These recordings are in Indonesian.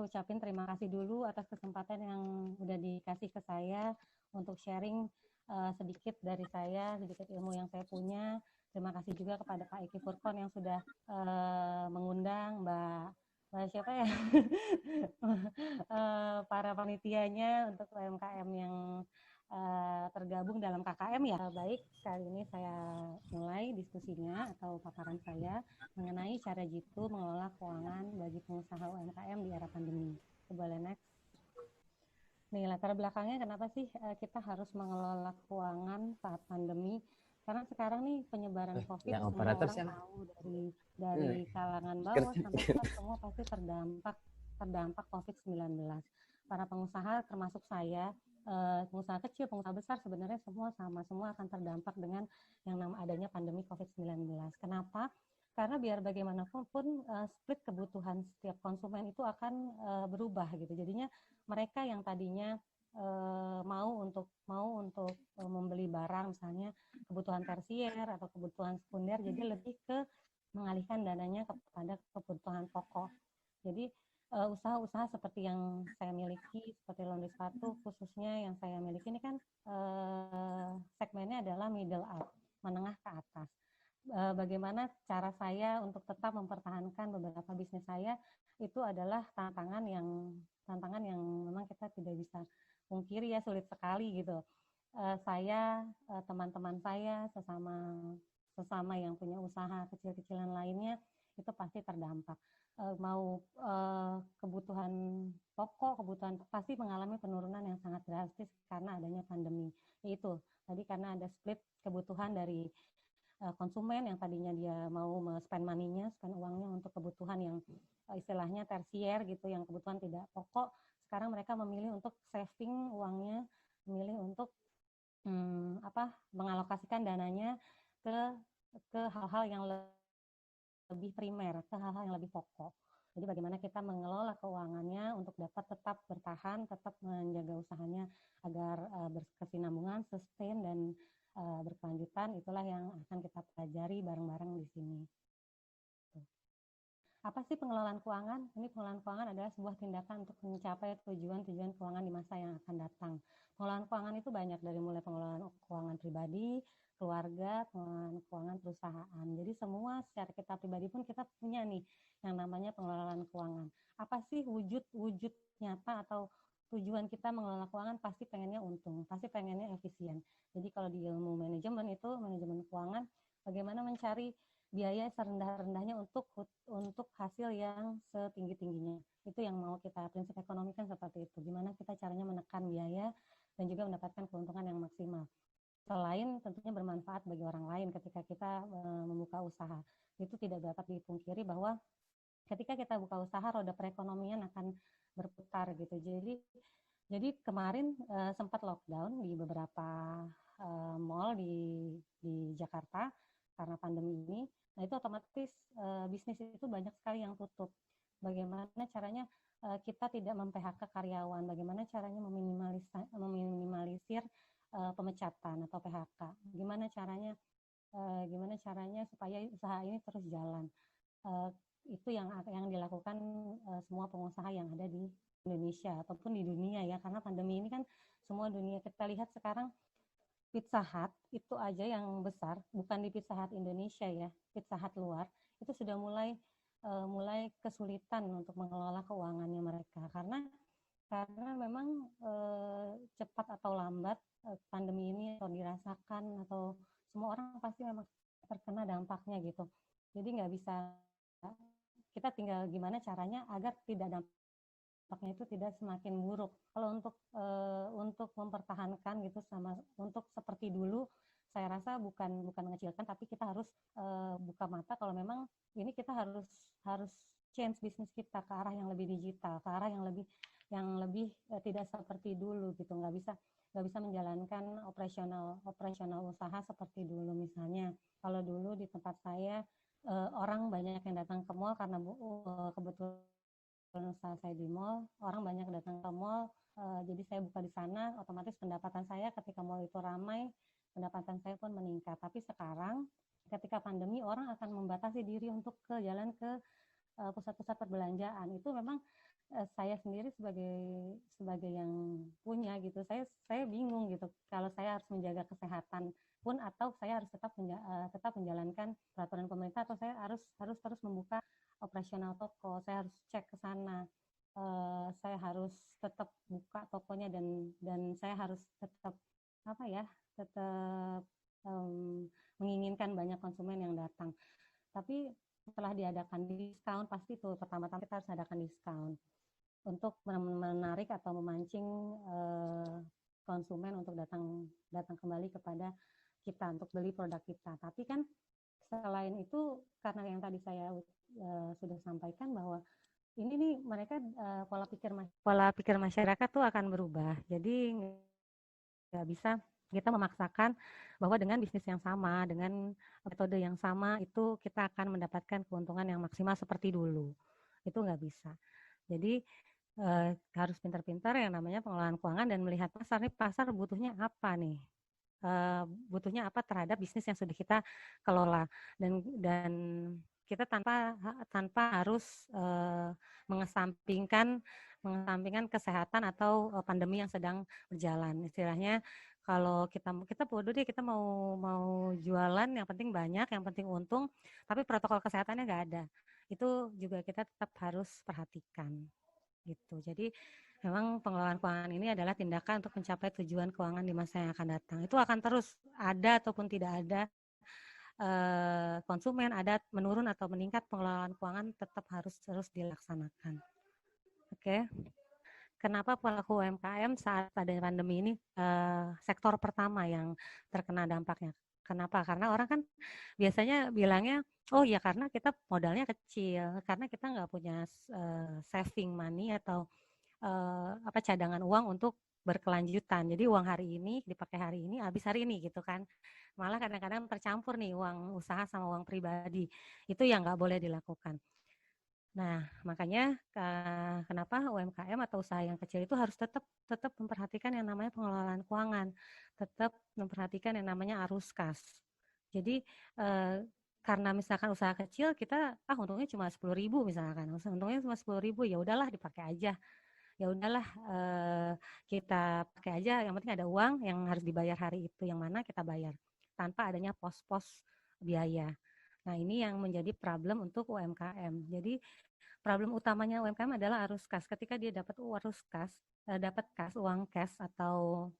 ngucapin terima kasih dulu atas kesempatan yang udah dikasih ke saya untuk sharing sedikit dari saya, sedikit ilmu yang saya punya. Terima kasih juga kepada Pak Eki Furkon yang sudah mengundang Mbak siapa ya para panitianya untuk UMKM yang tergabung dalam KKM ya. Baik, kali ini saya mulai diskusinya atau paparan saya mengenai cara jitu mengelola keuangan bagi pengusaha UMKM di era pandemi. Boleh next. Nih, latar belakangnya kenapa sih kita harus mengelola keuangan saat pandemi? Karena sekarang nih penyebaran COVID semua orang tahu dari kalangan bawah sampai atas semua pasti terdampak COVID-19. Para pengusaha termasuk saya, pengusaha kecil, pengusaha besar sebenarnya semua akan terdampak dengan yang adanya pandemi COVID-19. Kenapa? Karena biar bagaimanapun split kebutuhan setiap konsumen itu akan berubah gitu. Jadinya mereka yang tadinya mau untuk membeli barang misalnya kebutuhan tersier atau kebutuhan sekunder, jadi lebih ke mengalihkan dananya kepada kebutuhan pokok. Jadi usaha-usaha seperti yang saya miliki, seperti laundry sepatu khususnya yang saya miliki ini kan segmennya adalah middle up, menengah ke atas. Bagaimana cara saya untuk tetap mempertahankan beberapa bisnis saya itu adalah tantangan yang memang kita tidak bisa pungkiri ya, sulit sekali gitu. Saya, teman-teman saya, sesama yang punya usaha kecil-kecilan lainnya itu pasti terdampak. Mau kebutuhan pokok, pasti mengalami penurunan yang sangat drastis karena adanya pandemi. Itu tadi karena ada split kebutuhan dari konsumen yang tadinya dia mau spend uangnya untuk kebutuhan yang istilahnya tersier gitu, yang kebutuhan tidak pokok. Sekarang mereka memilih untuk saving uangnya, memilih untuk mengalokasikan dananya ke hal-hal yang lebih primer, ke hal-hal yang lebih pokok. Jadi bagaimana kita mengelola keuangannya untuk dapat tetap bertahan, tetap menjaga usahanya agar berkesinambungan, sustain dan berkelanjutan, itulah yang akan kita pelajari bareng-bareng di sini. Apa sih pengelolaan keuangan? Ini pengelolaan keuangan adalah sebuah tindakan untuk mencapai tujuan-tujuan keuangan di masa yang akan datang. Pengelolaan keuangan itu banyak, dari mulai pengelolaan keuangan pribadi, keluarga, pengelolaan keuangan perusahaan. Jadi semua secara kita pribadi pun kita punya nih yang namanya pengelolaan keuangan. Apa sih wujud nyata atau tujuan kita mengelola keuangan? Pasti pengennya untung, pasti pengennya efisien. Jadi kalau di ilmu manajemen keuangan, bagaimana mencari biaya serendah-rendahnya untuk hasil yang setinggi-tingginya. Itu yang mau kita, prinsip ekonomi kan seperti itu. Gimana kita caranya menekan biaya dan juga mendapatkan keuntungan yang maksimal. Selain tentunya bermanfaat bagi orang lain ketika kita membuka usaha. Itu tidak dapat dipungkiri bahwa ketika kita buka usaha, roda perekonomian akan berputar gitu. Jadi kemarin sempat lockdown di beberapa mall di Jakarta karena pandemi ini. Nah itu otomatis bisnis itu banyak sekali yang tutup. Bagaimana caranya kita tidak mem-PHK karyawan, bagaimana caranya meminimalisir pemecatan atau PHK, gimana caranya supaya usaha ini terus jalan. Itu yang dilakukan semua pengusaha yang ada di Indonesia ataupun di dunia ya, karena pandemi ini kan semua dunia. Kita lihat sekarang Pizza Hut itu aja yang besar, bukan di Pizza Hut Indonesia ya, Pizza Hut luar, itu sudah mulai kesulitan untuk mengelola keuangannya mereka karena memang cepat atau lambat pandemi ini atau dirasakan atau semua orang pasti memang terkena dampaknya gitu. Jadi nggak bisa, kita tinggal gimana caranya agar tidak dampaknya itu tidak semakin buruk. Kalau untuk mempertahankan gitu untuk seperti dulu, saya rasa bukan mengecilkan, tapi kita harus buka mata kalau memang ini kita harus change bisnis kita ke arah yang lebih digital, ke arah yang lebih tidak seperti dulu gitu. Nggak bisa menjalankan operasional usaha seperti dulu. Misalnya kalau dulu di tempat saya orang banyak yang datang ke mall karena kebetulan usaha saya di mall, orang banyak datang ke mall, jadi saya buka di sana, otomatis pendapatan saya ketika mall itu ramai, pendapatan saya pun meningkat. Tapi sekarang ketika pandemi, orang akan membatasi diri untuk jalan ke pusat-pusat perbelanjaan. Itu memang saya sendiri sebagai yang punya gitu, saya bingung gitu kalau saya harus menjaga kesehatan pun atau saya harus tetap menjalankan peraturan pemerintah atau saya harus terus membuka operasional toko, saya harus cek ke sana, saya harus tetap buka tokonya dan saya harus tetap apa ya tetap menginginkan banyak konsumen yang datang. Tapi setelah diadakan diskon, pasti tuh pertama-tama kita harus adakan diskon untuk menarik atau memancing konsumen untuk datang kembali kepada kita untuk beli produk kita. Tapi kan selain itu karena yang tadi saya sudah sampaikan bahwa ini nih mereka pola pikir masyarakat tuh akan berubah. Jadi nggak bisa kita memaksakan bahwa dengan bisnis yang sama, dengan metode yang sama itu kita akan mendapatkan keuntungan yang maksimal seperti dulu. Itu nggak bisa. Jadi harus pintar-pintar yang namanya pengelolaan keuangan dan melihat pasar nih, pasar butuhnya apa nih, butuhnya apa terhadap bisnis yang sudah kita kelola dan kita tanpa harus mengesampingkan kesehatan atau pandemi yang sedang berjalan. Istilahnya kalau kita bodoh deh, kita mau jualan yang penting banyak, yang penting untung, tapi protokol kesehatannya nggak ada. Itu juga kita tetap harus perhatikan gitu. Jadi memang pengelolaan keuangan ini adalah tindakan untuk mencapai tujuan keuangan di masa yang akan datang. Itu akan terus ada ataupun tidak ada konsumen, ada menurun atau meningkat, pengelolaan keuangan tetap harus terus dilaksanakan. Oke. Kenapa pelaku UMKM saat pada pandemi ini sektor pertama yang terkena dampaknya? Kenapa? Karena orang kan biasanya bilangnya, oh ya karena kita modalnya kecil, karena kita nggak punya saving money atau cadangan uang untuk berkelanjutan. Jadi uang hari ini dipakai hari ini, habis hari ini gitu kan. Malah kadang-kadang tercampur nih uang usaha sama uang pribadi. Itu yang nggak boleh dilakukan. Nah, makanya kenapa UMKM atau usaha yang kecil itu harus tetap memperhatikan yang namanya pengelolaan keuangan, tetap memperhatikan yang namanya arus kas. Jadi karena misalkan usaha kecil kita untungnya cuma 10.000 misalkan, untungnya cuma 10.000 ya udahlah dipakai aja. Ya udahlah kita pakai aja, yang penting ada uang yang harus dibayar hari itu, yang mana kita bayar tanpa adanya pos-pos biaya. Nah, ini yang menjadi problem untuk UMKM. Jadi problem utamanya UMKM adalah arus kas. Ketika dia dapat arus kas, uang cash atau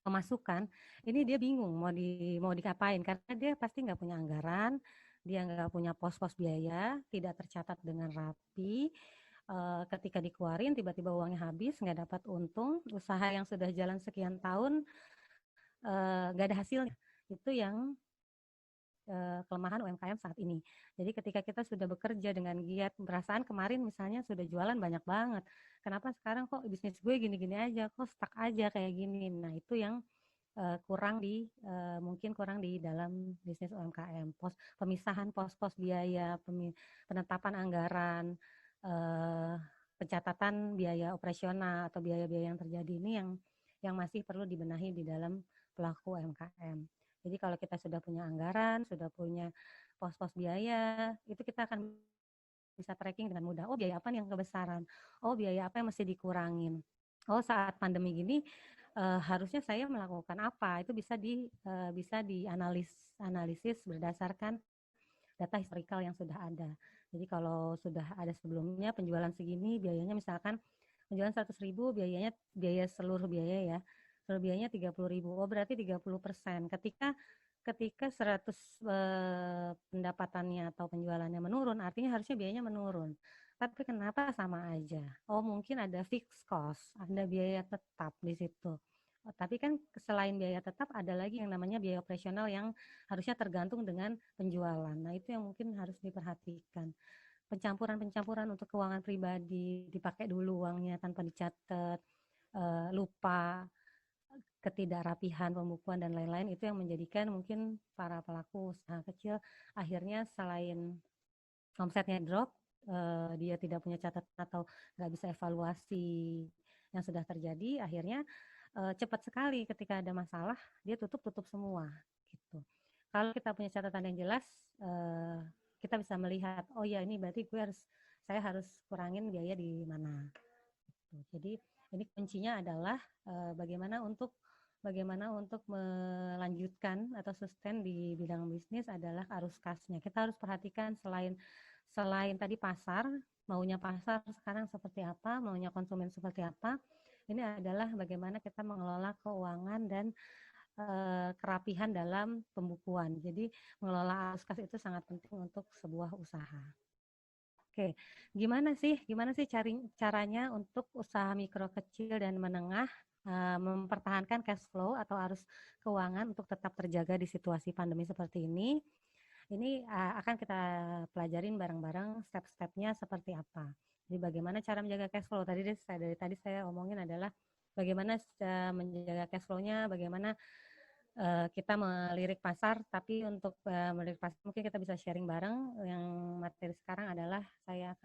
pemasukan, ini dia bingung mau dikapain karena dia pasti nggak punya anggaran, dia nggak punya pos-pos biaya, tidak tercatat dengan rapi. Ketika dikeluarin tiba-tiba uangnya habis, nggak dapat untung, usaha yang sudah jalan sekian tahun nggak ada hasilnya. Itu yang kelemahan UMKM saat ini. Jadi ketika kita sudah bekerja dengan giat, perasaan kemarin misalnya sudah jualan banyak banget, kenapa sekarang kok bisnis gue gini-gini aja, kok stuck aja kayak gini. Nah itu yang mungkin kurang di dalam bisnis UMKM. Pemisahan pos-pos biaya, penetapan anggaran, pencatatan biaya operasional atau biaya-biaya yang terjadi ini yang masih perlu dibenahi di dalam pelaku UMKM. Jadi kalau kita sudah punya anggaran, sudah punya pos-pos biaya, itu kita akan bisa tracking dengan mudah. Oh biaya apa nih yang kebesaran? Oh biaya apa yang mesti dikurangin? Oh saat pandemi gini harusnya saya melakukan apa? Itu bisa dianalisis berdasarkan data historikal yang sudah ada. Jadi kalau sudah ada sebelumnya penjualan segini, biayanya misalkan penjualan 100.000, biaya seluruh biaya ya. Seluruh biayanya 30.000. Oh berarti 30%. Ketika 100 pendapatannya atau penjualannya menurun, artinya harusnya biayanya menurun. Tapi kenapa sama aja? Oh mungkin ada fixed cost, ada biaya tetap di situ. Tapi kan selain biaya tetap ada lagi yang namanya biaya operasional yang harusnya tergantung dengan penjualan. Nah itu yang mungkin harus diperhatikan. Pencampuran untuk keuangan pribadi, dipakai dulu uangnya tanpa dicatat, lupa, ketidakrapihan pembukuan dan lain-lain, itu yang menjadikan mungkin para pelaku usaha kecil akhirnya selain omsetnya drop, dia tidak punya catatan atau nggak bisa evaluasi yang sudah terjadi, akhirnya cepat sekali ketika ada masalah dia tutup semua gitu. Kalau kita punya catatan yang jelas, kita bisa melihat, oh ya ini berarti gue harus saya harus kurangin biaya di mana. Jadi ini kuncinya adalah bagaimana untuk melanjutkan atau sustain di bidang bisnis adalah arus kasnya. Kita harus perhatikan selain tadi pasar, maunya pasar sekarang seperti apa, maunya konsumen seperti apa. Ini adalah bagaimana kita mengelola keuangan dan kerapihan dalam pembukuan. Jadi mengelola arus kas itu sangat penting untuk sebuah usaha. Oke, gimana sih caranya untuk usaha mikro kecil dan menengah mempertahankan cash flow atau arus keuangan untuk tetap terjaga di situasi pandemi seperti ini? Ini akan kita pelajarin bareng-bareng step-stepnya seperti apa. Jadi bagaimana cara menjaga cash flow? Dari tadi saya omongin adalah bagaimana menjaga cash flow-nya, bagaimana kita melirik pasar, tapi untuk melirik pasar mungkin kita bisa sharing bareng. Yang materi sekarang adalah saya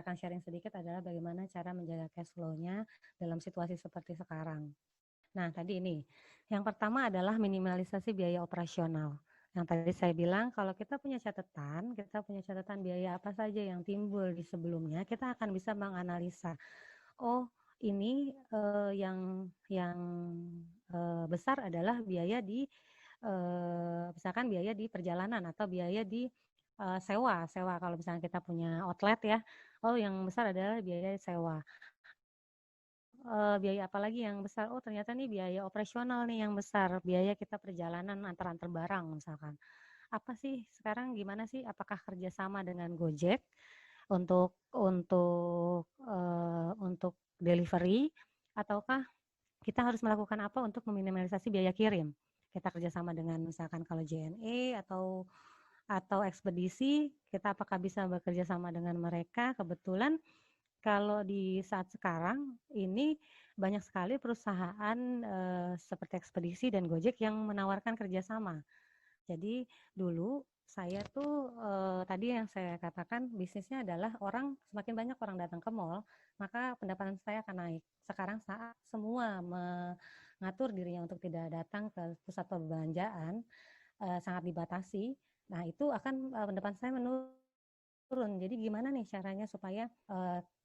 akan sharing sedikit adalah bagaimana cara menjaga cash flow-nya dalam situasi seperti sekarang. Nah, tadi ini. Yang pertama adalah minimalisasi biaya operasional. Yang tadi saya bilang, kalau kita punya catatan biaya apa saja yang timbul di sebelumnya, kita akan bisa menganalisa. Oh, ini yang besar adalah biaya di misalkan biaya di perjalanan atau biaya di sewa kalau misalnya kita punya outlet ya. Oh, yang besar adalah biaya sewa. Biaya apa lagi yang besar? Oh, ternyata nih biaya operasional nih yang besar, biaya kita perjalanan antar barang misalkan. Apa sih sekarang gimana sih? Apakah kerjasama dengan Gojek untuk delivery, ataukah kita harus melakukan apa untuk meminimalisasi biaya kirim? Kita kerjasama dengan misalkan kalau JNE atau ekspedisi, kita apakah bisa bekerja sama dengan mereka? Kebetulan kalau di saat sekarang ini banyak sekali perusahaan seperti ekspedisi dan Gojek yang menawarkan kerjasama. Jadi dulu saya tuh tadi yang saya katakan bisnisnya adalah semakin banyak orang datang ke mall, maka pendapatan saya akan naik. Sekarang saat semua mengatur dirinya untuk tidak datang ke pusat perbelanjaan, sangat dibatasi. Nah, itu akan pendapatan saya menurun. Jadi gimana nih caranya supaya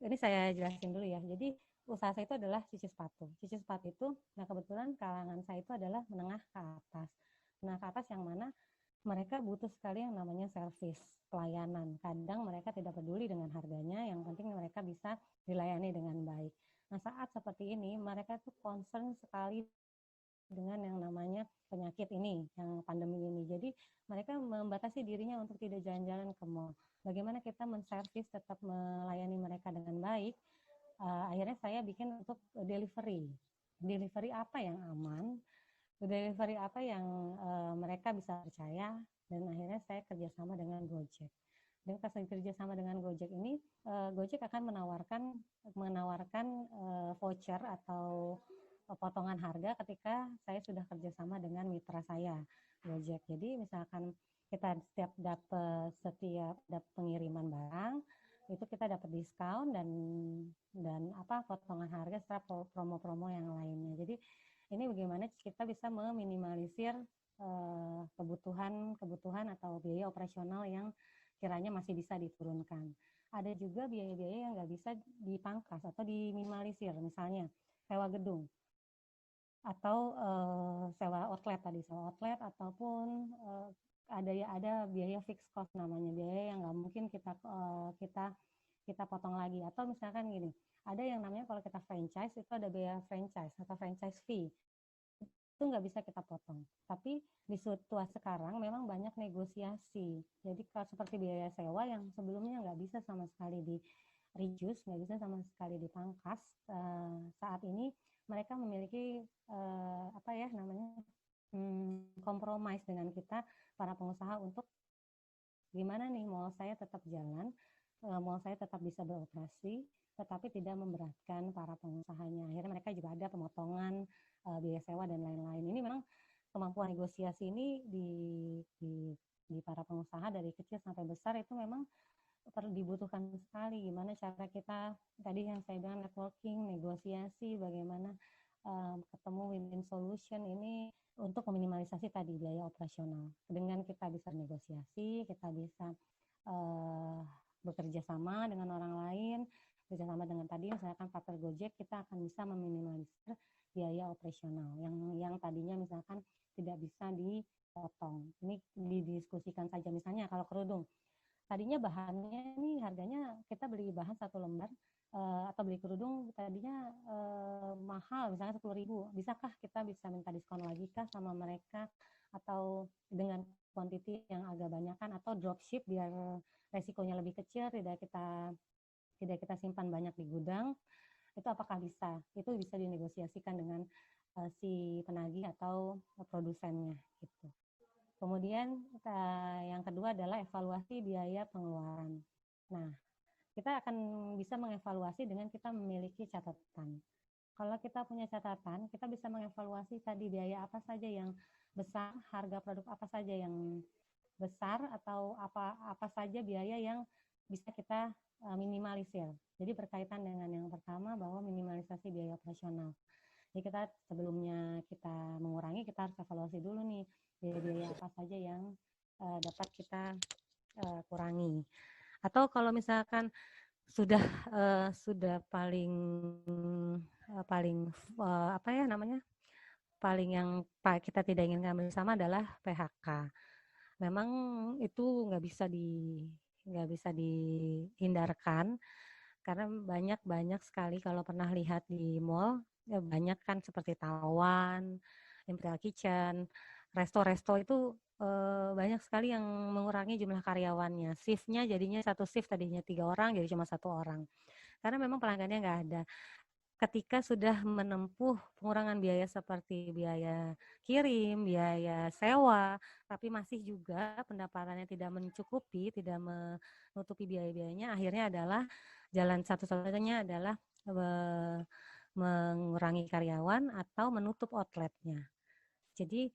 ini saya jelasin dulu ya. Jadi usaha saya itu adalah cuci sepatu. Cuci sepatu itu, nah kebetulan kalangan saya itu adalah menengah ke atas. Menengah ke atas yang mana mereka butuh sekali yang namanya servis, pelayanan. Kadang mereka tidak peduli dengan harganya, yang penting mereka bisa dilayani dengan baik. Nah, saat seperti ini, mereka tuh concern sekali dengan yang namanya penyakit ini, yang pandemi ini. Jadi mereka membatasi dirinya untuk tidak jalan-jalan ke mall. Bagaimana kita menservis tetap melayani mereka dengan baik? Akhirnya saya bikin untuk delivery. Delivery apa yang aman? Delivery apa yang mereka bisa percaya? Dan akhirnya saya kerjasama dengan Gojek. Dan pas kerjasama dengan Gojek ini, Gojek akan menawarkan voucher atau potongan harga ketika saya sudah kerjasama dengan mitra saya Gojek. Jadi misalkan kita setiap dapat pengiriman barang itu kita dapat diskon dan potongan harga setelah promo-promo yang lainnya. Jadi ini bagaimana kita bisa meminimalisir kebutuhan atau biaya operasional yang kiranya masih bisa diturunkan. Ada juga biaya-biaya yang nggak bisa dipangkas atau diminimalisir, misalnya sewa gedung atau sewa outlet ataupun ada biaya fixed cost namanya, biaya yang nggak mungkin kita potong lagi. Atau misalkan gini, ada yang namanya kalau kita franchise itu ada biaya franchise atau franchise fee, itu nggak bisa kita potong. Tapi di situasi sekarang memang banyak negosiasi. Jadi kalau seperti biaya sewa yang sebelumnya nggak bisa sama sekali di reduce, nggak bisa sama sekali dipangkas, saat ini mereka memiliki kompromis dengan kita para pengusaha untuk gimana nih mall saya tetap jalan, mall saya tetap bisa beroperasi, tetapi tidak memberatkan para pengusahanya. Akhirnya mereka juga ada pemotongan biaya sewa dan lain-lain. Ini memang kemampuan negosiasi ini di para pengusaha dari kecil sampai besar itu memang dibutuhkan sekali. Gimana cara kita tadi yang saya bilang networking, negosiasi, bagaimana ketemu win-win solution ini untuk meminimalisasi tadi biaya operasional. Dengan kita bisa negosiasi, kita bisa bekerja sama dengan orang lain, bekerja sama dengan tadi misalkan partner Gojek, kita akan bisa meminimalisir biaya operasional yang tadinya misalkan tidak bisa dipotong. Ini didiskusikan saja, misalnya kalau kerudung, tadinya bahannya nih harganya kita beli bahan 1 lembar atau beli kerudung tadinya mahal, misalnya 10.000, bisakah kita bisa minta diskon lagi kah sama mereka, atau dengan quantity yang agak banyakan, atau dropship biar resikonya lebih kecil, tidak kita simpan banyak di gudang, itu apakah bisa? Itu bisa dinegosiasikan dengan si penagih atau produsennya gitu. Kemudian yang kedua adalah evaluasi biaya pengeluaran. Nah, kita akan bisa mengevaluasi dengan kita memiliki catatan. Kalau kita punya catatan, kita bisa mengevaluasi tadi biaya apa saja yang besar, harga produk apa saja yang besar, atau apa saja biaya yang bisa kita minimalisir. Jadi berkaitan dengan yang pertama bahwa minimalisasi biaya operasional. Jadi kita sebelumnya kita mengurangi, kita harus evaluasi dulu nih biaya-biaya apa saja yang dapat kita kurangi. Atau kalau misalkan sudah paling apa ya namanya, paling yang kita tidak inginkan bersama adalah PHK. Memang itu nggak bisa dihindarkan, karena banyak sekali kalau pernah lihat di mall, ya banyak kan seperti Tawan, Imperial Kitchen, resto-resto itu banyak sekali yang mengurangi jumlah karyawannya. Shift-nya jadinya satu shift tadinya 3 orang jadi cuma 1 orang. Karena memang pelanggannya nggak ada. Ketika sudah menempuh pengurangan biaya seperti biaya kirim, biaya sewa, tapi masih juga pendapatannya tidak mencukupi, tidak menutupi biaya-biayanya, akhirnya adalah jalan satu-satunya adalah mengurangi karyawan atau menutup outletnya. Jadi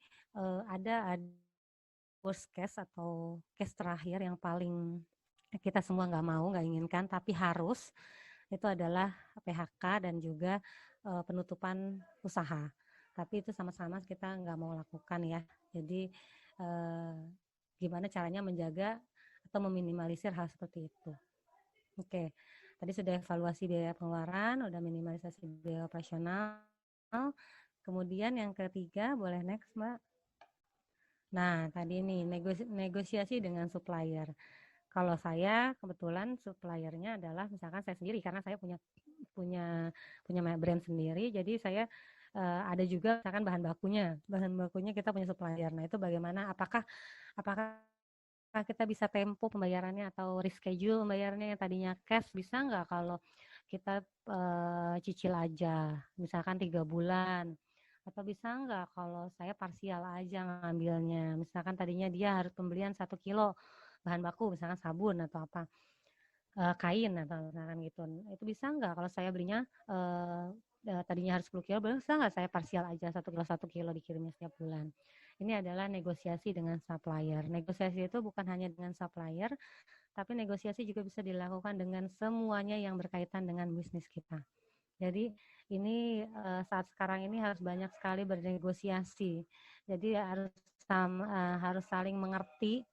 ada worst case atau case terakhir yang paling kita semua nggak inginkan, tapi harus, itu adalah PHK dan juga penutupan usaha. Tapi itu sama-sama kita nggak mau lakukan ya. Jadi gimana caranya menjaga atau meminimalisir hal seperti itu. Oke, tadi sudah evaluasi biaya pengeluaran, udah minimalisasi biaya operasional. Kemudian yang ketiga, boleh next Mbak. Nah, tadi ini negosiasi dengan supplier. Kalau saya kebetulan suppliernya adalah misalkan saya sendiri, karena saya punya brand sendiri, jadi saya ada juga misalkan bahan bakunya kita punya supplier. Nah, itu bagaimana, apakah kita bisa tempo pembayarannya atau reschedule pembayarannya, yang tadinya cash bisa nggak kalau kita cicil aja, misalkan 3 bulan, atau bisa nggak kalau saya parsial aja ngambilnya, misalkan tadinya dia harus pembelian 1 kilo bahan baku, misalkan sabun atau apa, kain atau misalkan gitu, itu bisa nggak kalau saya belinya tadinya harus 10 kilo, bisa nggak saya parsial aja 1 kilo dikirimnya setiap bulan. Ini adalah negosiasi dengan supplier. Negosiasi itu bukan hanya dengan supplier, tapi negosiasi juga bisa dilakukan dengan semuanya yang berkaitan dengan bisnis kita. Jadi ini saat sekarang ini harus banyak sekali bernegosiasi. Jadi harus saling mengerti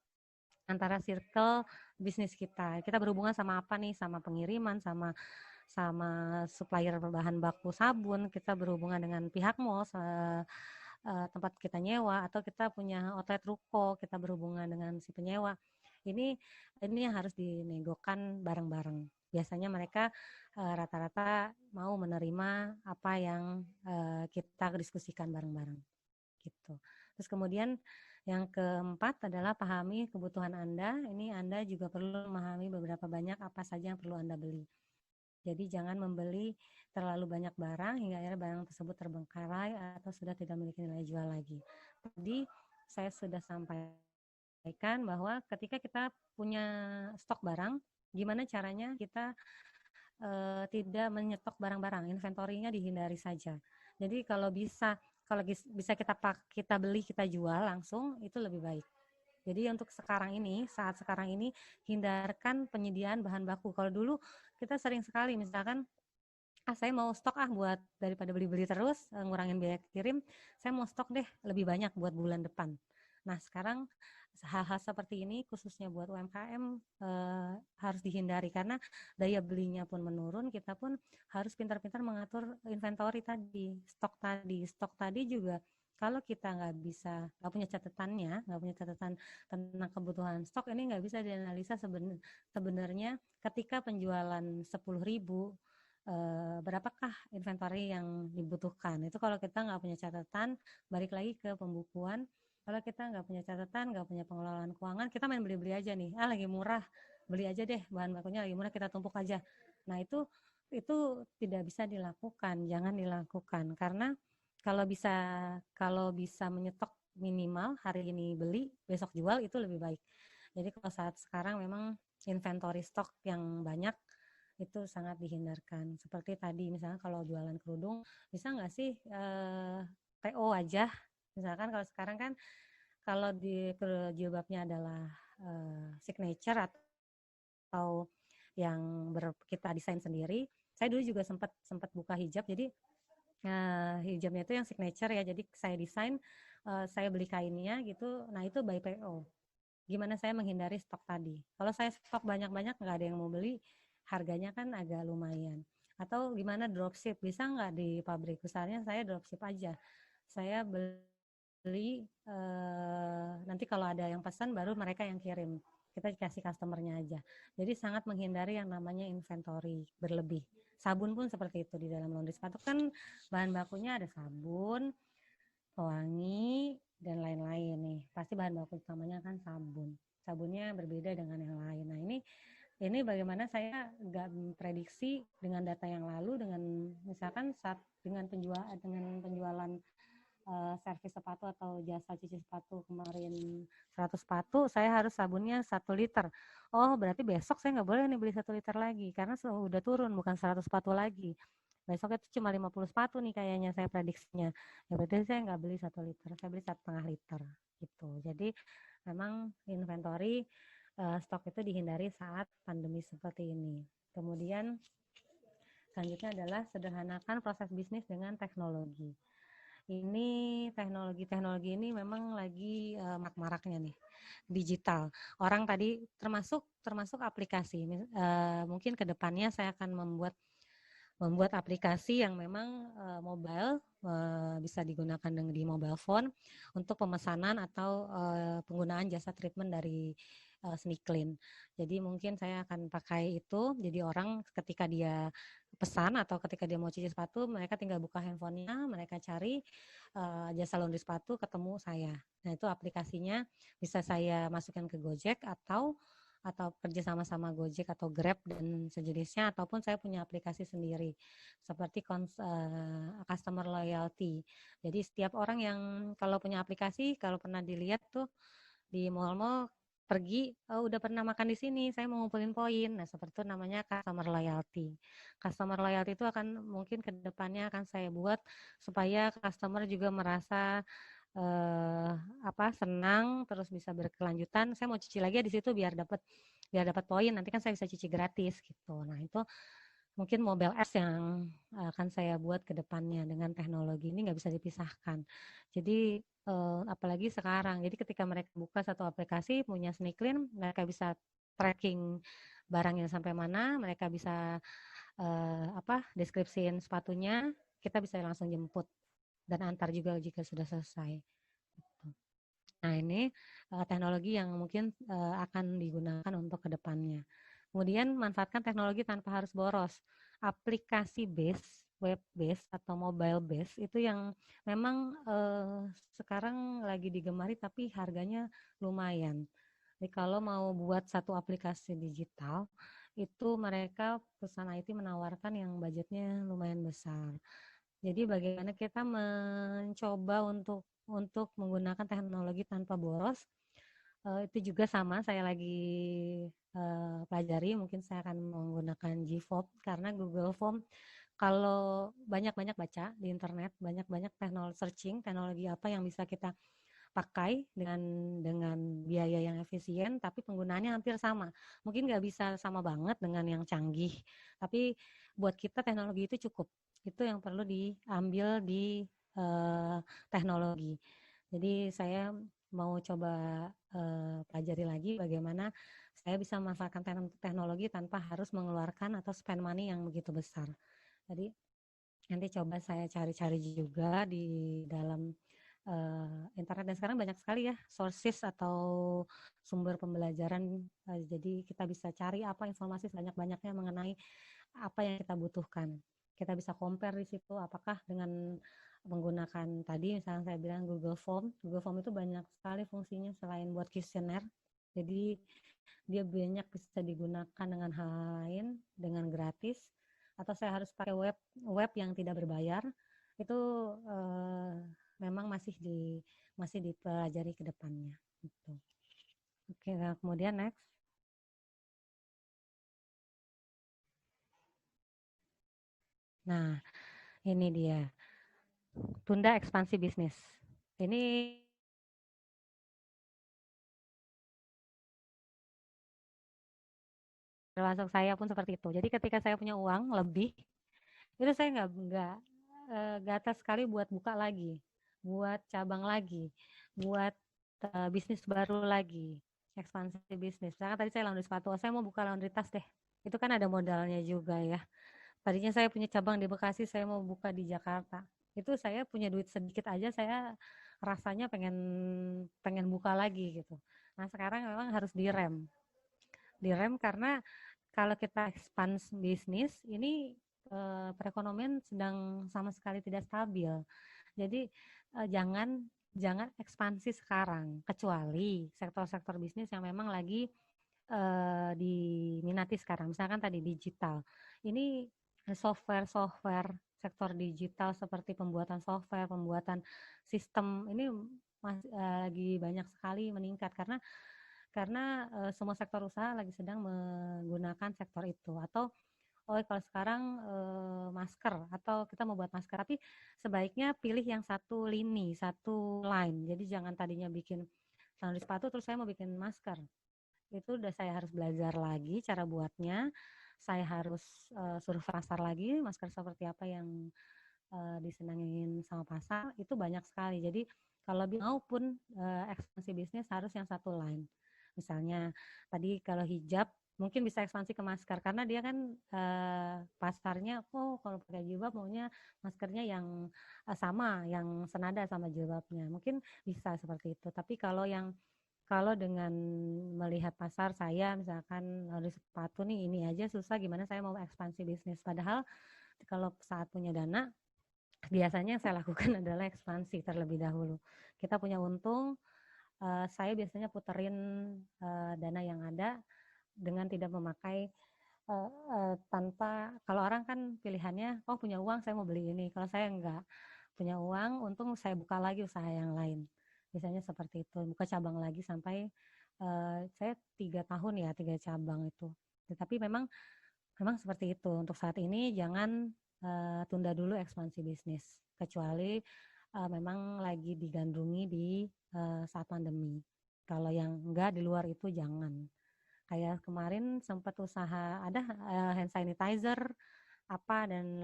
antara circle bisnis kita. Kita berhubungan sama apa nih? Sama pengiriman, sama supplier bahan baku sabun, kita berhubungan dengan pihak mall, tempat kita nyewa, atau kita punya outlet ruko, kita berhubungan dengan si penyewa. Ini yang harus dinegokan bareng-bareng. Biasanya mereka rata-rata mau menerima apa yang kita diskusikan bareng-bareng gitu. Terus kemudian yang keempat adalah pahami kebutuhan Anda. Ini Anda juga perlu memahami beberapa banyak apa saja yang perlu Anda beli. Jadi jangan membeli terlalu banyak barang hingga akhirnya barang tersebut terbengkalai atau sudah tidak memiliki nilai jual lagi. Tadi saya sudah sampaikan bahwa ketika kita punya stok barang, gimana caranya kita tidak menyetok barang-barang, inventorinya dihindari saja. Jadi kalau bisa kita beli, kita jual langsung, itu lebih baik. Jadi untuk saat sekarang ini hindarkan penyediaan bahan baku. Kalau dulu kita sering sekali misalkan saya mau stok buat daripada beli-beli terus ngurangin biaya kirim, saya mau stok deh lebih banyak buat bulan depan. Nah, sekarang hal-hal seperti ini khususnya buat UMKM harus dihindari karena daya belinya pun menurun, kita pun harus pintar-pintar mengatur inventory tadi, stok tadi juga kalau kita nggak punya catatannya, nggak punya catatan tentang kebutuhan stok, ini nggak bisa dianalisa sebenarnya ketika penjualan 10.000 berapakah inventory yang dibutuhkan. Itu kalau kita nggak punya catatan, balik lagi ke pembukuan. Kalau kita nggak punya catatan, nggak punya pengelolaan keuangan, kita main beli-beli aja nih. Lagi murah, beli aja deh, bahan bakunya lagi murah, kita tumpuk aja. Nah, itu tidak bisa dilakukan, jangan dilakukan karena kalau bisa menyetok minimal hari ini beli, besok jual, itu lebih baik. Jadi kalau saat sekarang memang inventory stok yang banyak itu sangat dihindarkan. Seperti tadi misalnya kalau jualan kerudung, bisa nggak sih PO aja? Misalkan kalau sekarang kan kalau di jilbabnya adalah signature atau yang kita desain sendiri. Saya dulu juga sempat buka hijab, jadi hijabnya itu yang signature ya. Jadi saya desain, saya beli kainnya gitu. Nah itu by PO. Gimana saya menghindari stok tadi? Kalau saya stok banyak-banyak nggak ada yang mau beli, harganya kan agak lumayan. Atau gimana dropship? Bisa nggak di pabrik? Misalnya saya dropship aja. Saya beli nanti kalau ada yang pesan baru mereka yang kirim, kita kasih customernya aja. Jadi sangat menghindari yang namanya inventory berlebih. Sabun pun seperti itu, di dalam laundry sepatu kan bahan bakunya ada sabun, pewangi, dan lain-lain nih. Pasti bahan baku utamanya kan sabun. Sabunnya berbeda dengan yang lain. Nah ini bagaimana saya nggak prediksi dengan data yang lalu, dengan misalkan dengan penjualan servis sepatu atau jasa cuci sepatu kemarin 100 sepatu, saya harus sabunnya 1 liter. Oh, berarti besok saya nggak boleh nih beli 1 liter lagi, karena sudah turun, bukan 100 sepatu lagi. Besok itu cuma 50 sepatu nih kayaknya saya prediksinya. Ya berarti saya nggak beli 1 liter, saya beli 1,5 liter. Gitu. Jadi memang inventory stok itu dihindari saat pandemi seperti ini. Kemudian selanjutnya adalah sederhanakan proses bisnis dengan teknologi. Ini teknologi ini memang lagi marak-maraknya nih, digital. Orang tadi termasuk aplikasi. Mungkin ke depannya saya akan membuat aplikasi yang memang mobile, bisa digunakan di mobile phone untuk pemesanan atau penggunaan jasa treatment dari Sneaklin. Jadi mungkin saya akan pakai itu, jadi orang ketika dia pesan atau ketika dia mau cuci sepatu, mereka tinggal buka handphonenya, mereka cari jasa laundry sepatu, ketemu saya. Nah itu aplikasinya bisa saya masukkan ke Gojek atau kerja sama Gojek atau Grab dan sejenisnya, ataupun saya punya aplikasi sendiri seperti customer loyalty. Jadi setiap orang yang kalau punya aplikasi, kalau pernah dilihat tuh di mall-mall, pergi, udah pernah makan di sini, saya mau ngumpulin poin. Nah, seperti itu namanya customer loyalty. Customer loyalty itu akan mungkin ke depannya akan saya buat supaya customer juga merasa senang, terus bisa berkelanjutan. Saya mau cuci lagi di situ biar dapat poin. Nanti kan saya bisa cuci gratis gitu. Nah, itu mungkin mobile apps yang akan saya buat ke depannya. Dengan teknologi ini nggak bisa dipisahkan. Jadi apalagi sekarang, jadi ketika mereka buka satu aplikasi punya Sneaklin, mereka bisa tracking barangnya sampai mana, mereka bisa deskripsiin sepatunya, kita bisa langsung jemput dan antar juga jika sudah selesai. Nah ini teknologi yang mungkin akan digunakan untuk kedepannya. Kemudian manfaatkan teknologi tanpa harus boros. Aplikasi base, web base atau mobile base itu yang memang sekarang lagi digemari tapi harganya lumayan. Jadi kalau mau buat satu aplikasi digital, itu mereka perusahaan IT menawarkan yang budgetnya lumayan besar. Jadi bagaimana kita mencoba untuk menggunakan teknologi tanpa boros, itu juga sama saya lagi pelajari. Mungkin saya akan menggunakan GForm karena Google Form kalau banyak-banyak baca di internet, banyak-banyak teknologi apa yang bisa kita pakai dengan biaya yang efisien, tapi penggunaannya hampir sama. Mungkin nggak bisa sama banget dengan yang canggih, tapi buat kita teknologi itu cukup. Itu yang perlu diambil di teknologi. Jadi saya mau coba pelajari lagi bagaimana saya bisa memanfaatkan teknologi tanpa harus mengeluarkan atau spend money yang begitu besar. Jadi nanti coba saya cari-cari juga di dalam internet, dan sekarang banyak sekali ya sources atau sumber pembelajaran. Jadi kita bisa cari apa informasi sebanyak-banyaknya mengenai apa yang kita butuhkan. Kita bisa compare di situ apakah dengan menggunakan tadi misalnya saya bilang Google Form. Google Form itu banyak sekali fungsinya selain buat kuesioner. Jadi dia banyak bisa digunakan dengan hal lain, dengan gratis, atau saya harus pakai web yang tidak berbayar. Itu memang masih dipelajari ke depannya gitu. Oke, nah kemudian next. Nah, ini dia. Tunda ekspansi bisnis. Ini termasuk saya pun seperti itu. Jadi ketika saya punya uang lebih, itu saya nggak gatas sekali buat buka lagi, buat cabang lagi, buat bisnis baru lagi, ekspansi bisnis. Misalkan tadi saya laundry sepatu, saya mau buka laundry tas deh. Itu kan ada modalnya juga ya. Tadinya saya punya cabang di Bekasi, saya mau buka di Jakarta. Itu saya punya duit sedikit aja, saya rasanya pengen buka lagi gitu. Nah sekarang memang harus direm karena kalau kita expand bisnis ini perekonomian sedang sama sekali tidak stabil. Jadi jangan ekspansi sekarang, kecuali sektor-sektor bisnis yang memang lagi diminati sekarang. Misalkan tadi digital. Ini software sektor digital seperti pembuatan software, pembuatan sistem ini lagi banyak sekali meningkat karena semua sektor usaha lagi sedang menggunakan sektor itu. Atau kalau sekarang masker, atau kita mau buat masker, tapi sebaiknya pilih yang satu lini, satu line. Jadi jangan tadinya bikin laundry sepatu terus saya mau bikin masker. Itu udah saya harus belajar lagi cara buatnya. Saya harus suruh pasar lagi masker seperti apa yang disenangin sama pasar. Itu banyak sekali. Jadi kalau maupun ekspansi bisnis harus yang satu line. Misalnya tadi kalau hijab mungkin bisa ekspansi ke masker karena dia kan pasarnya kalau pakai jilbab maunya maskernya yang sama, yang senada sama jilbabnya. Mungkin bisa seperti itu. Tapi kalau dengan melihat pasar saya misalkan laundry sepatu nih ini aja susah, gimana saya mau ekspansi bisnis. Padahal kalau saat punya dana biasanya yang saya lakukan adalah ekspansi terlebih dahulu. Kita punya untung, saya biasanya puterin dana yang ada dengan tidak memakai tanpa, kalau orang kan pilihannya punya uang saya mau beli ini, kalau saya enggak punya uang untung saya buka lagi usaha yang lain, biasanya seperti itu, buka cabang lagi sampai saya 3 tahun ya 3 cabang itu. Tetapi memang seperti itu untuk saat ini. Jangan tunda dulu ekspansi bisnis kecuali memang lagi digandrungi di saat pandemi. Kalau yang enggak di luar itu jangan. Kayak kemarin sempat usaha ada hand sanitizer apa dan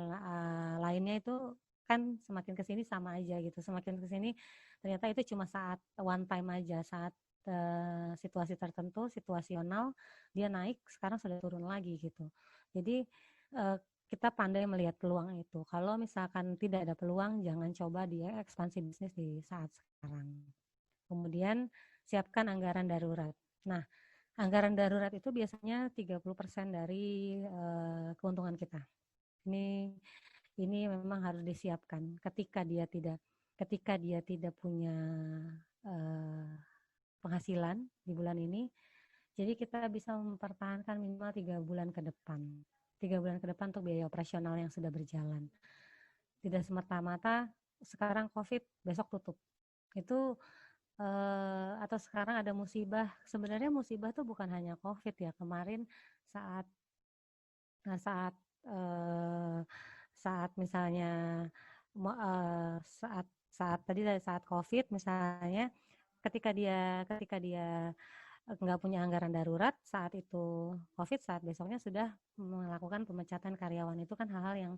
lainnya, itu kan semakin kesini sama aja gitu. Semakin kesini ternyata itu cuma saat one time aja, saat situasi tertentu, situasional dia naik, sekarang sudah turun lagi gitu. Jadi kita pandai melihat peluang itu. Kalau misalkan tidak ada peluang, jangan coba dia ekspansi bisnis di saat sekarang. Kemudian siapkan anggaran darurat. Nah, anggaran darurat itu biasanya 30% dari keuntungan kita. Ini memang harus disiapkan ketika dia tidak punya penghasilan di bulan ini. Jadi kita bisa mempertahankan minimal 3 bulan ke depan. 3 bulan ke depan untuk biaya operasional yang sudah berjalan. Tidak semata-mata sekarang COVID, besok tutup. Itu atau sekarang ada musibah. Sebenarnya musibah tuh bukan hanya COVID ya. Kemarin saat saat saat misalnya saat COVID misalnya, ketika dia nggak punya anggaran darurat saat itu COVID, saat besoknya sudah melakukan pemecatan karyawan, itu kan hal-hal yang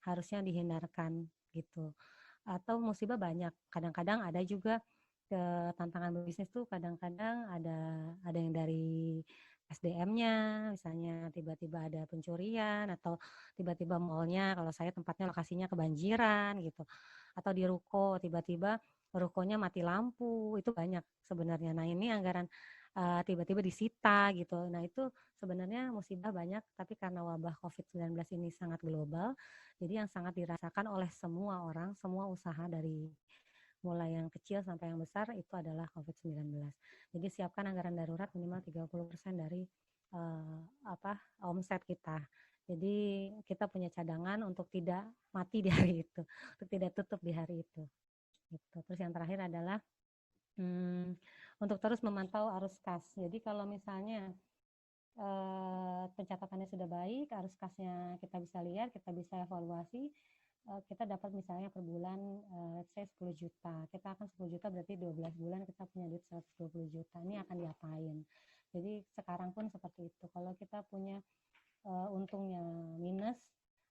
harusnya dihindarkan gitu. Atau musibah banyak, kadang-kadang ada juga ke tantangan bisnis tuh kadang-kadang ada yang dari SDM-nya, misalnya tiba-tiba ada pencurian atau tiba-tiba mallnya, kalau saya tempatnya lokasinya kebanjiran gitu, atau di ruko tiba-tiba rukonya mati lampu, itu banyak sebenarnya. Nah ini anggaran tiba-tiba disita gitu. Nah itu sebenarnya musibah banyak, tapi karena wabah COVID-19 ini sangat global, jadi yang sangat dirasakan oleh semua orang, semua usaha dari mulai yang kecil sampai yang besar itu adalah COVID-19. Jadi siapkan anggaran darurat minimal 30% dari omset kita. Jadi kita punya cadangan untuk tidak mati di hari itu, untuk tidak tutup di hari itu. Gitu. Terus yang terakhir adalah untuk terus memantau arus kas. Jadi kalau misalnya pencatatannya sudah baik, arus kasnya kita bisa lihat, kita bisa evaluasi, kita dapat misalnya per bulan let's say 10 juta. Kita akan 10 juta berarti 12 bulan kita punya duit 120 juta. Ini akan diapain? Jadi sekarang pun seperti itu. Kalau kita punya untungnya minus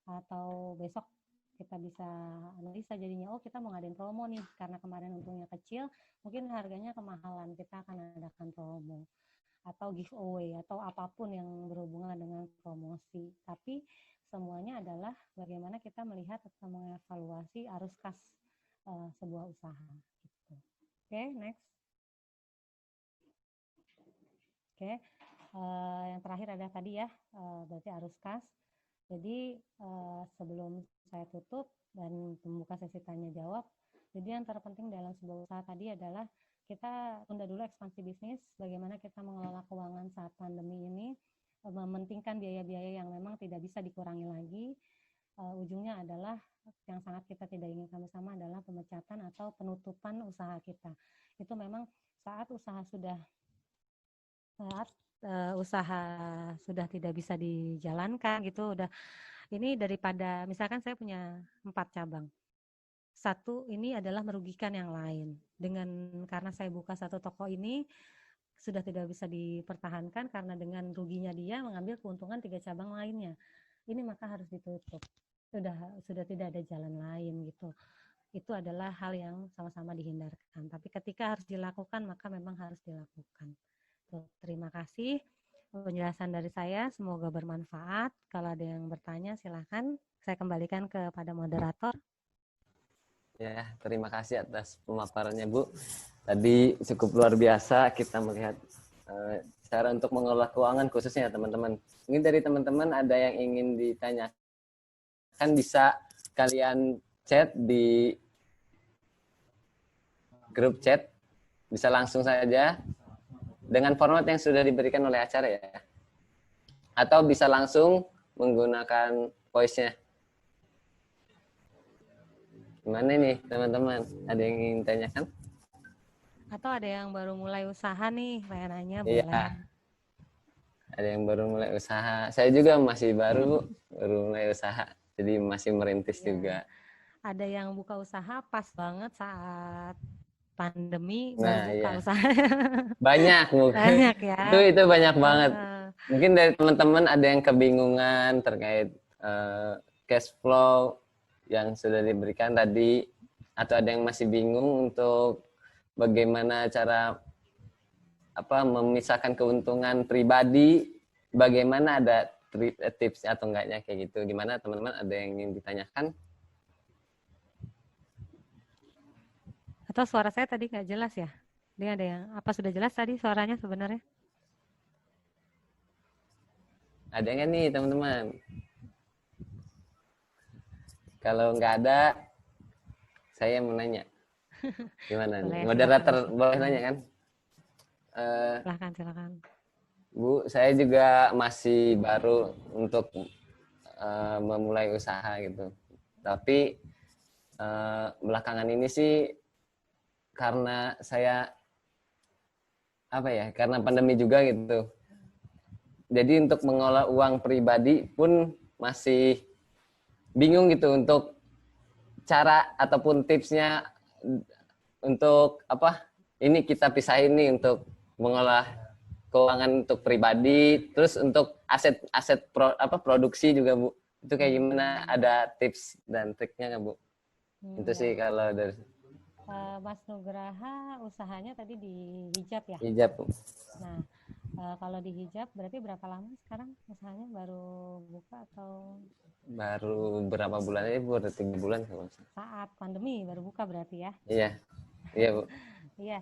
atau besok kita bisa analisa jadinya, oh kita mau ngadain promo nih karena kemarin untungnya kecil, mungkin harganya kemahalan, kita akan adakan promo atau giveaway atau apapun yang berhubungan dengan promosi. Tapi semuanya adalah bagaimana kita melihat atau mengevaluasi arus kas sebuah usaha. Gitu. Oke, next. Oke, yang terakhir ada tadi ya, berarti arus kas. Jadi sebelum saya tutup dan membuka sesi tanya jawab, jadi yang terpenting dalam sebuah usaha tadi adalah kita tunda dulu ekspansi bisnis, bagaimana kita mengelola keuangan saat pandemi ini, mementingkan biaya-biaya yang memang tidak bisa dikurangi lagi. Ujungnya adalah yang sangat kita tidak inginkan bersama adalah pemecatan atau penutupan usaha kita. Itu memang saat usaha sudah tidak bisa dijalankan gitu, udah ini daripada misalkan saya punya 4 cabang. Satu ini adalah merugikan yang lain. Karena saya buka satu toko ini sudah tidak bisa dipertahankan karena dengan ruginya dia mengambil keuntungan 3 cabang lainnya. Ini maka harus ditutup. Sudah tidak ada jalan lain gitu. Itu adalah hal yang sama-sama dihindarkan. Tapi ketika harus dilakukan maka memang harus dilakukan. Terima kasih penjelasan dari saya, semoga bermanfaat. Kalau ada yang bertanya silahkan saya kembalikan kepada moderator. Ya, terima kasih atas pemaparannya Bu. Tadi cukup luar biasa kita melihat cara untuk mengelola keuangan khususnya teman-teman. Mungkin dari teman-teman ada yang ingin ditanyakan, bisa kalian chat di grup chat, bisa langsung saja dengan format yang sudah diberikan oleh acara ya. Atau bisa langsung menggunakan voice-nya. Gimana nih teman-teman? Ada yang ingin tanyakan? Atau ada yang baru mulai usaha nih, pengen nanya Iya. boleh. Ada yang baru mulai usaha. Saya juga masih baru mulai usaha. Jadi masih merintis juga. Ada yang buka usaha pas banget saat pandemi, Nah, baru buka usaha. Banyak mungkin. Banyak ya. Itu banyak banget. Mungkin dari teman-teman ada yang kebingungan terkait cash flow yang sudah diberikan tadi, atau ada yang masih bingung untuk bagaimana cara memisahkan keuntungan pribadi, bagaimana ada tips atau enggaknya kayak gitu. Gimana teman-teman, ada yang ingin ditanyakan? Atau suara saya tadi nggak jelas ya? Dia ada yang sudah jelas tadi suaranya sebenarnya? Ada nggak nih teman-teman? Kalau nggak ada, saya mau nanya. Gimana nih? Moderator boleh nanya kan? Silakan. Bu, saya juga masih baru untuk memulai usaha gitu. Tapi belakangan ini sih karena saya karena pandemi juga gitu. Jadi untuk mengolah uang pribadi pun masih bingung gitu untuk cara ataupun tipsnya untuk ini kita pisahin nih untuk mengolah keuangan untuk pribadi, terus untuk aset produksi juga Bu. Itu kayak gimana? Ada tips dan triknya nggak Bu? Itu sih kalau dari Mas Nugraha usahanya tadi di hijab ya? Hijab. Nah, kalau di hijab berarti berapa lama sekarang usahanya, baru buka atau Baru berapa bulan aja, baru 3 bulan kalau nggak salah. saat pandemi baru buka berarti ya? Iya, iya Bu. Iya.